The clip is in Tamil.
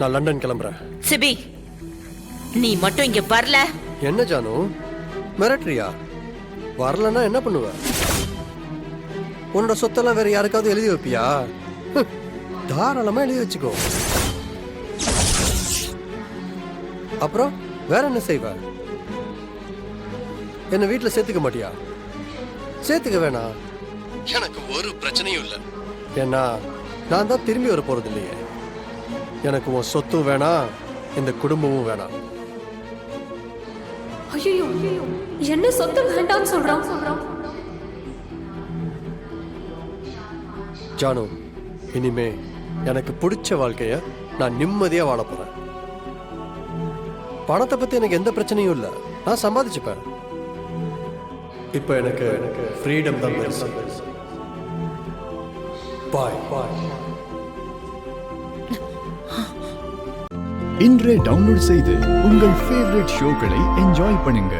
நான் லண்டன் கிளம்புறேன். சிபி, நீ மட்டும் இங்க வரல. என்ன ஜானு, மிரட்டுறியா? வரலன்னா என்ன பண்ணுவ? உன்னோட சொத்தெல்லாம் வேற யாருக்காவது எழுதி வைப்பியா? தாராளமா எழுதி வச்சுக்கோ. அப்புறம் வேற என்ன செய்வ? என்ன வீட்டுல சேர்த்துக்க மாட்டியா? சேர்த்துக்க வேணாம், எனக்கு ஒரு பிரச்சனையும் இல்லை. ஏன்னா நான் தான் திரும்பி வர போறது இல்லையே. எனக்கு உன் சொத்தும் வேணாம், இந்த குடும்பமும் வேணாம். ஐயோ, என்ன சொத்து வேண்டாம்னு சொல்றான். ஜானு, இனிமே எனக்கு பிடிச்ச வாழ்க்கைய நான் நிம்மதியா வாழ போறேன். பணத்தை பத்தி எனக்கு எந்த பிரச்சனையும் இல்லை, நான் சம்பாதிச்சுப்பேன். இப்ப எனக்கு ஃப்ரீடம் தான் பெருசு. பாய் பாய். இன்றே டவுன்லோட் செய்து உங்கள் ஃபேவரட் ஷோக்களை என்ஜாய் பண்ணுங்க.